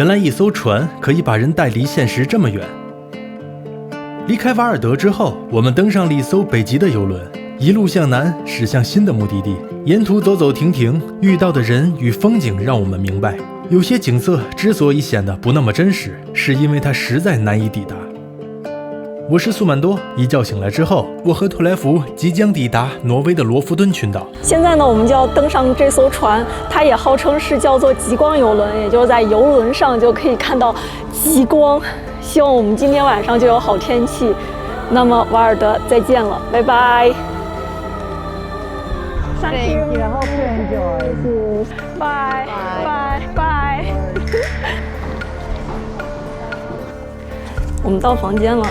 原來一艘船可以把人帶離現實這麼遠。離開瓦爾德之後，我們登上了一艘北極的郵輪，一路向南駛向新的目的地。沿途走走停停，遇到的人與風景讓我們明白，有些景色之所以顯得不那麼真實，是因為它實在難以抵達。我是苏曼多，一覺醒來之後，我和特萊弗即將抵達挪威的羅弗敦群島。現在呢，我們就要登上這艘船，它也號称是叫做極光郵輪，也就是在郵輪上就可以看到極光。希望我们今天晚上就有好天气。那麼瓦爾德再見了，拜拜。Thank you. I hope you enjoy. Bye. Bye. Bye. 我們到房間了。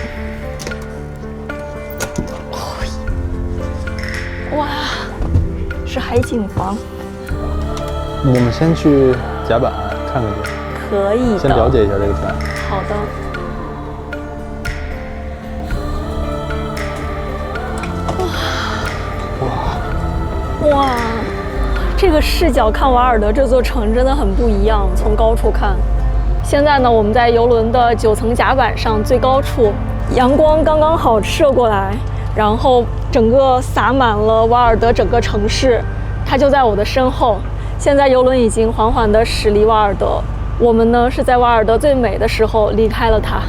哇，是海景房。我们先去甲板看看去。可以的。先了解一下这个船。好的。哇，这个视角看瓦尔德这座城真的很不一样，從高處看。現在呢，我們在郵輪的9層甲板上最高處，陽光剛剛好射過來，然後整個灑滿了瓦爾德整個城市，它就在我的身後。現在郵輪已經緩緩地駛離瓦爾德，我們呢是在瓦爾德最美的時候離開了它。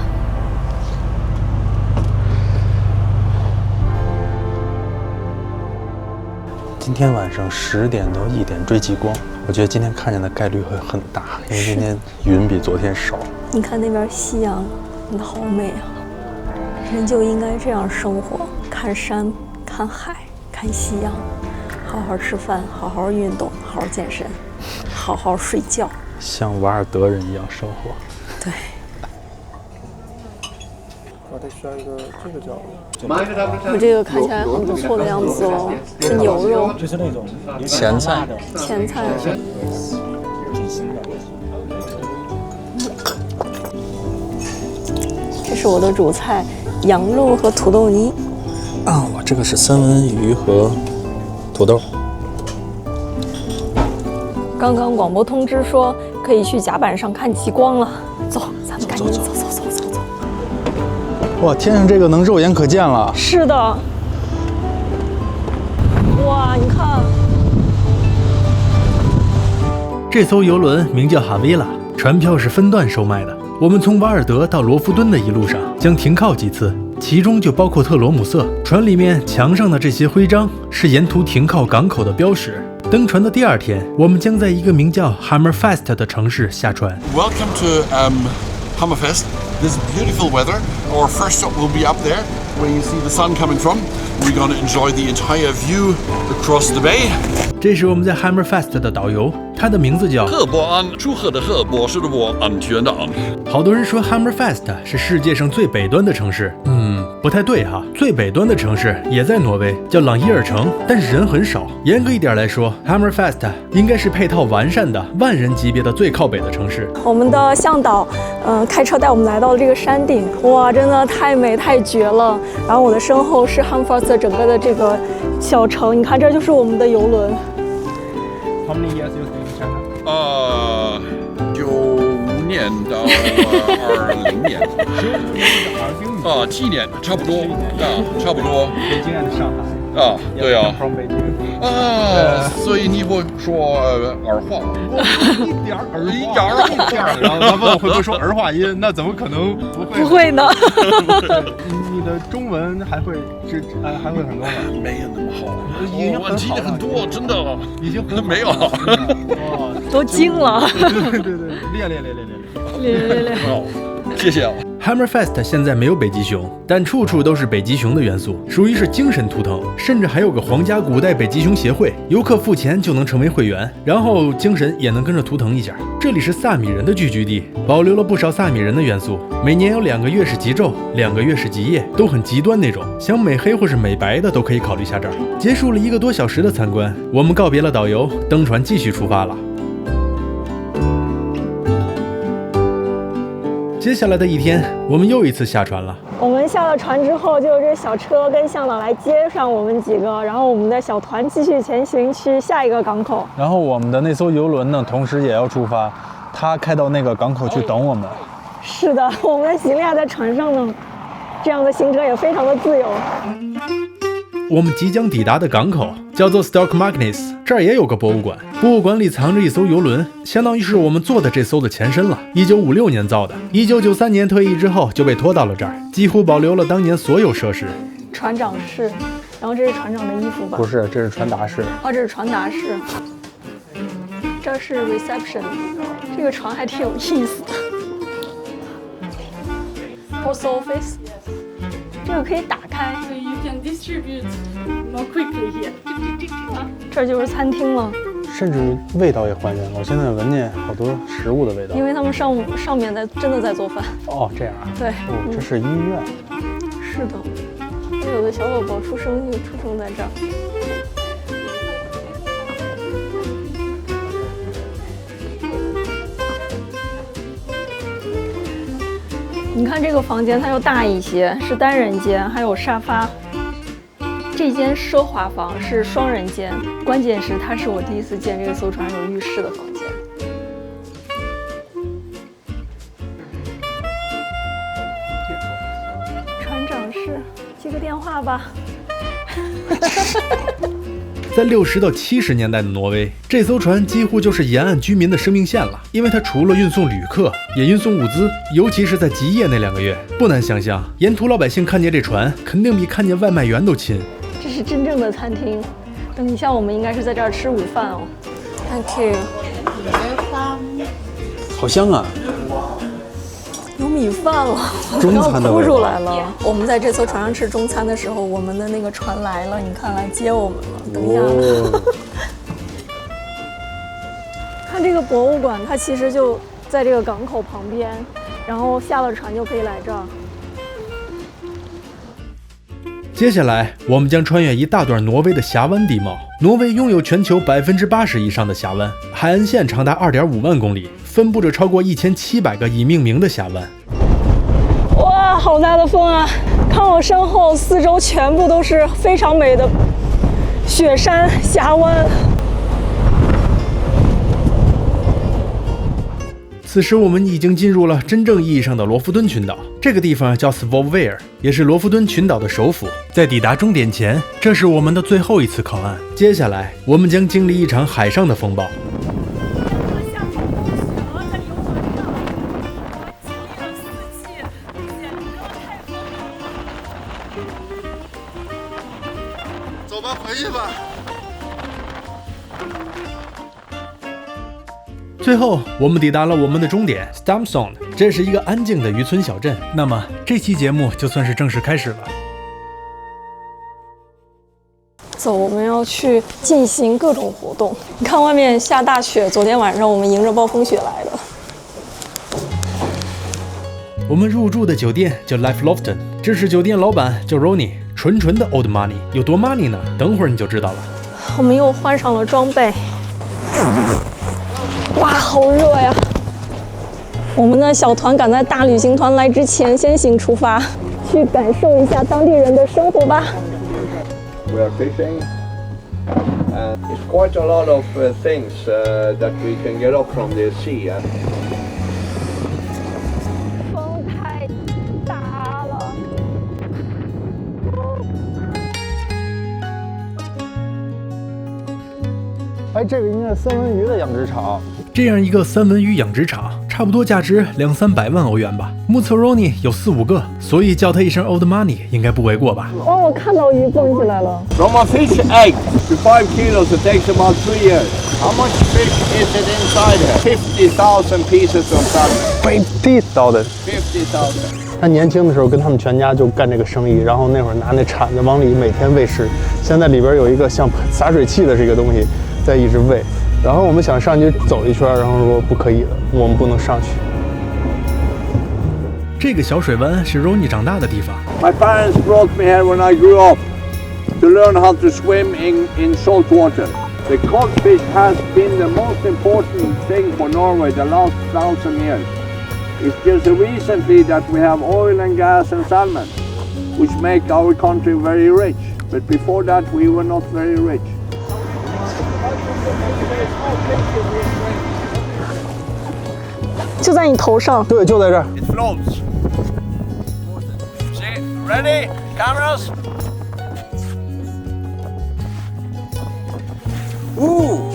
今天晚上10點到1點追極光，我覺得今天看見的概率會很大，因為今天雲比昨天少。你看那邊夕陽，真的好美啊！人就應該這樣生活，看山、看海、看夕陽，好好吃飯，好好運動，好好健身，好好睡覺，像瓦爾德人一樣生活。對。我得需要一個這個叫。我這個看起來很不錯的樣子哦，是牛肉，就是那種前菜。前菜。這是我的主菜，羊肉和土豆泥。啊，我這個是三文魚和土豆。剛剛廣播通知說可以去甲板上看極光了，走，咱們趕緊走。哇，天上這個能肉眼可見了。是的。哇，你看，這艘郵輪名叫哈維拉，船票是分段售賣的。我們從瓦爾德到羅弗敦的一路上將停靠幾次，其中就包括特羅姆瑟。船裡面牆上的這些徽章是沿途停靠港口的標識。登船的第2天，我們將在一個名叫 Hammerfest 的城市下船。Welcome to Hammerfest. This is beautiful weather. Our first stop will be up there, where you see the sun coming from. We're going to enjoy the entire view across the bay. 這是我們在 Hammerfest 的導遊，他的名字叫賀伯安，祝賀的賀，博士的博，安全的安。好多人說 Hammerfest 是世界上最北端的城市，不太對哈，最北端的城市也在挪威，叫朗伊爾城，但是人很少。嚴格一點來說 ，Hammerfest 應該是配套完善的萬人級別的最靠北的城市。我們的向導，開車帶我們來到了這個山頂，哇，真的太美太絕了。然後我的身後是 Hammerfest 整個的這個小城，你看這就是我們的郵輪。How many years you stay in China? 9年到20年。7年，差不多。差不多。北京 and 上海。啊，對啊。From Beijing. 啊，所以你會說兒化？一點兒。然後他問我會不會說兒化音，那怎麼可能不會？不會呢。你的中文還會很多嗎？沒有那麼好。我記得很多，真的。已經很沒有。都驚了。對，練。好，謝謝啊。Hammerfest 現在沒有北極熊，但處處都是北極熊的元素，屬於是精神圖騰，甚至還有個皇家古代北極熊協會，遊客付錢就能成為會員，然後精神也能跟着圖騰一下。這裡是薩米人的聚居地，保留了不少薩米人的元素。每年有2個月是極晝，2個月是極夜，都很極端那種，想美黑或是美白的都可以考慮下這兒。結束了1個多小時的參觀，我們告別了導遊，登船繼續出發了。接下來的一天，我們又一次下船了。我們下了船之後，就有這小車跟向導來接上我們幾個，然後我們的小團繼續前行去下一個港口。然後我們的那艘郵輪呢，同時也要出發。他開到那個港口去等我們。是的，我們的行李還在船上呢，這樣的行程也非常的自由。我們即将抵達的港口叫做 Stokmarknes， 這兒也有個博物館。博物館裡藏着一艘遊輪，相當於是我們坐的這艘的前身了。1956年造的，1993年退役之後就被拖到了這兒，幾乎保留了當年所有設施。船长室，然後這是船长的衣服吧？不是，这是傳達室。哦，這是傳達室。這是 reception， 這個船還挺有意思的。Post office， 這個可以打開。So you can distribute more quickly here. 這就是餐廳了。甚至味道也還原了，我现在聞見好多食物的味道。因為他們上面真的在做飯。哦，這樣啊。對。哦，這是醫院。是的。有的小寶寶出生在這兒。你看这個房間，它又大一些，是單人間，還有沙發。這間奢華房是雙人間，關鍵是它是我第一次見這個艘船有浴室的房間。船長室，接個電話吧。在60到70年代的挪威，這艘船幾乎就是沿岸居民的生命線了，因為它除了運送旅客，也運送物資，尤其是在極夜那2個月，不難想象，沿途老百姓看見這船，肯定比看見外賣員都親。這是真正的餐廳，等一下我們應該是在這兒吃午飯哦。Thank you。好香啊！有米飯了，中餐的味道哭出来了。我们在这艘船上吃中餐的时候，我们的那个船来了，你看来接我们了。等一下，看这个博物馆，它其實就在這個港口旁邊，然後下了船就可以來這兒。接下來，我們將穿越一大段挪威的峽灣地貌。挪威擁有全球80%以上的峽灣，海岸線長達2.5萬公里，分布着超過1700個已命名的峽灣。哇，好大的風啊！看我身後，四周全部都是非常美的雪山峽灣。此時我們已經進入了真正意義上的羅弗敦群島，這個地方叫 Svolvær， 也是羅弗敦群島的首府。在抵達終點前，這是我們的最後一次靠岸。接下來，我們將經歷一場海上的風暴。走吧，回去吧。最後，我們抵達了我們的終點 Stamsund， 這是一個安靜的漁村小鎮。那麼，這期節目就算是正式開始了。走，我們要去進行各種活動。你看外面下大雪，昨天晚上我們迎着暴風雪來的。我們入住的酒店叫 Life Lofton， 這是酒店老闆叫 Ronny， 純的 old money， 有多 money 呢？等會兒你就知道了。我們又換上了裝備。哇，好熱呀！我們的小團趕在大旅行團來之前先行出發，去感受一下當地人的生活吧。We are fishing, and it's quite a lot of things that we can get up from the sea. 風太大了。哎，這個應該是三文魚的養殖場。這樣一個三文魚養殖場，差不多價值200-300萬歐元吧。目測 Ronny 有4-5個，所以叫他一聲 old money 應該不為過吧。哇，我看到魚蹦起來了。From a fish egg to 5 kilos, it takes about 3 years. How much fish is it inside here? 50,000 pieces of salmon. 50,000。50,000。他年輕的時候跟他們全家就幹這個生意，然後那會兒拿那鏟子往裡每天餵食。現在裡邊有一個像灑水器的這個東西，在一直餵。然後我們想上去走一圈，然後說不可以了，我們不能上去。這個小水灣是 Ronny 長大的地方。My parents brought me here when I grew up to learn how to swim in salt water. The codfish has been the most important thing for Norway the last 1,000 years. It's just recently that we have oil and gas and salmon, which make our country very rich. But before that, we were not very rich. 就在你头上。对，就在这儿。 It floats. See? Ready? Cameras? Ooh!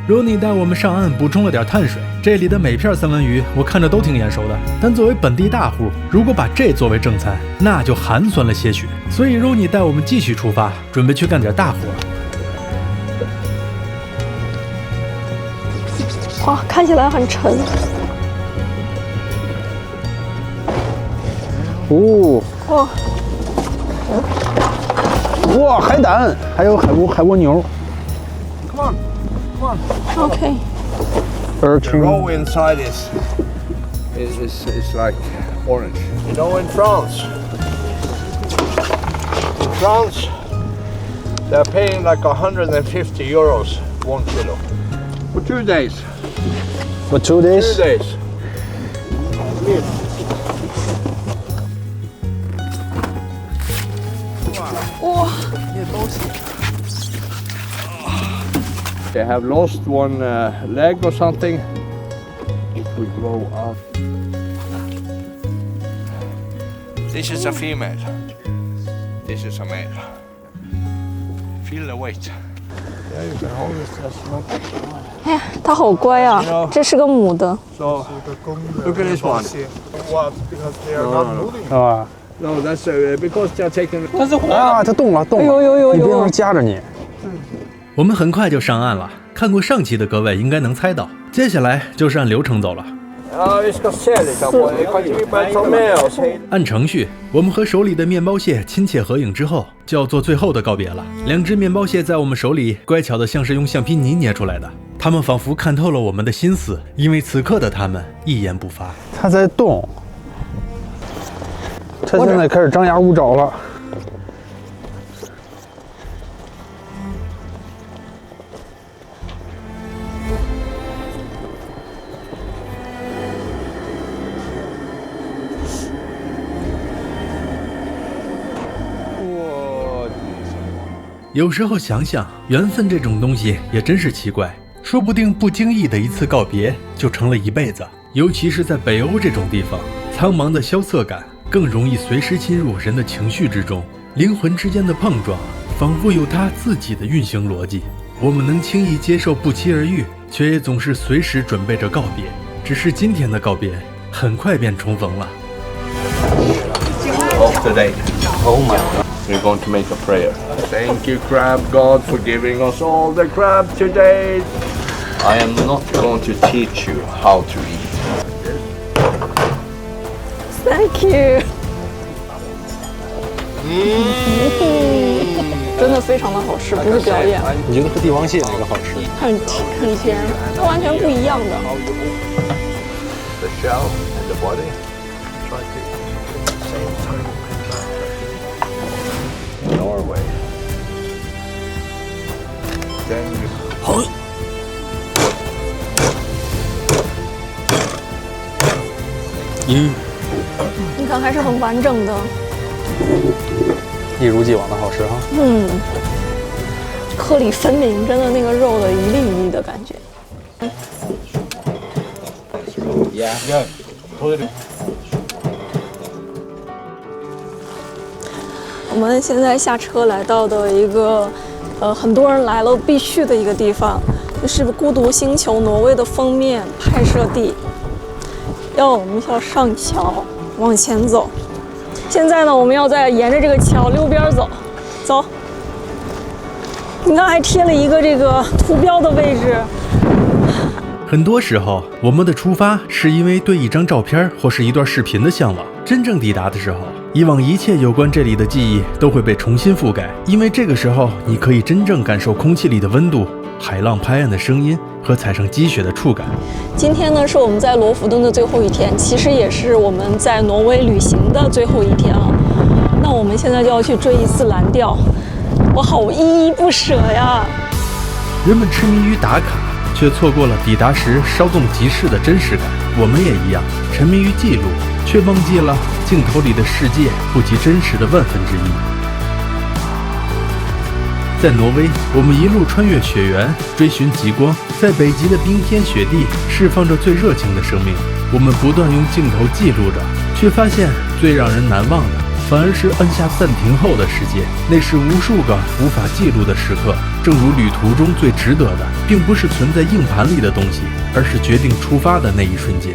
Ronnie 带我们上岸補充了點碳水，這裡的每片三文魚我看着都挺眼熟的，但作為本地大戶，如果把這作為正餐，那就寒酸了些許。所以 Ronnie 帶我們繼續出發，準備去幹點大活。哇，看起來很沉。哦，哇，哇，海膽，還有海蝸牛。 Come on, come on. OK。 The roe inside is like orange. You know, in France, they're paying like 150 euros 1 kilo for 2 days. For 2 days? 2 days. Wow. They have lost one leg or something. It will grow up. This is a female. This is a male. Feel the weight. Yeah, you can hold it as long. 哎呀，它好乖啊！这是个母的。 So, look at this one. What? Because they are not moving. 是吧？ No, that's because they're taking. 啊，它动了，动了！呦，你别让它夹着你。我们很快就上岸了，看過上期的各位應該能猜到，接下來就是按流程走了。按程序，我們和手裡的麵包蟹親切合影之後，就要做最後的告別了。兩隻麵包蟹在我們手裡，乖巧的像是用橡皮泥捏出來的。它們仿佛看透了我們的心思，因為此刻的它們一言不發。它在動，它現在開始張牙舞爪了。 有時候想想，緣分這種東西也真是奇怪，說不定不經意的一次告別就成了一輩子。尤其是在北歐這種地方，蒼茫的蕭瑟感更容易隨時侵入人的情緒之中，靈魂之間的碰撞仿佛有它自己的運行邏輯。我們能輕易接受不期而遇，卻也總是隨時準備着告別。只是今天的告別很快便重逢了。 Of today. Oh my God. We're going to make a prayer. Thank you, crab God, for giving us all the crab today. I am not going to teach you how to eat. Thank you。真的非常的好吃，不是表演。你觉得和帝王蟹哪個好吃？很甜，它完全不一樣的。 The shell and the body. Try to at the same time. Norway. Then you. 你看还是很完整的。一如既往的好吃哈。顆粒分明，真的那個肉的一粒一粒的感覺。Yeah. Put it. 我們現在下車來到的一個，很多人來了必去的一個地方，就是《孤獨星球》挪威的封面拍攝地。我們要上橋，往前走。現在呢，我們要再沿着這個橋溜邊走，走。你剛還貼了一個這個圖標的位置。很多時候，我們的出發是因為對一張照片或是一段視頻的向往。真正抵達的時候，以往一切有關這裡的記憶都會被重新覆蓋，因為這個時候你可以真正感受空氣裡的溫度、海浪拍岸的聲音和踩上積雪的觸感。今天呢，是我們在羅浮登的最後一天，其實也是我們在挪威旅行的最後一天了。那我們現在就要去追一次藍調，我好依依不捨呀！人們痴迷於打卡，卻錯過了抵達時稍縱即逝的真實感。我們也一樣，沉迷於記錄，卻忘記了鏡頭裡的世界不及真實的萬分之一。在挪威，我们一路穿越雪原，追寻极光，在北极的冰天雪地釋放着最熱情的生命。我們不斷用鏡頭記錄着，卻發現最讓人難忘的，反而是按下暫停後的世界。那是無數個無法記錄的時刻。正如旅途中最值得的，並不是存在硬盤裡的東西，而是決定出發的那一瞬間。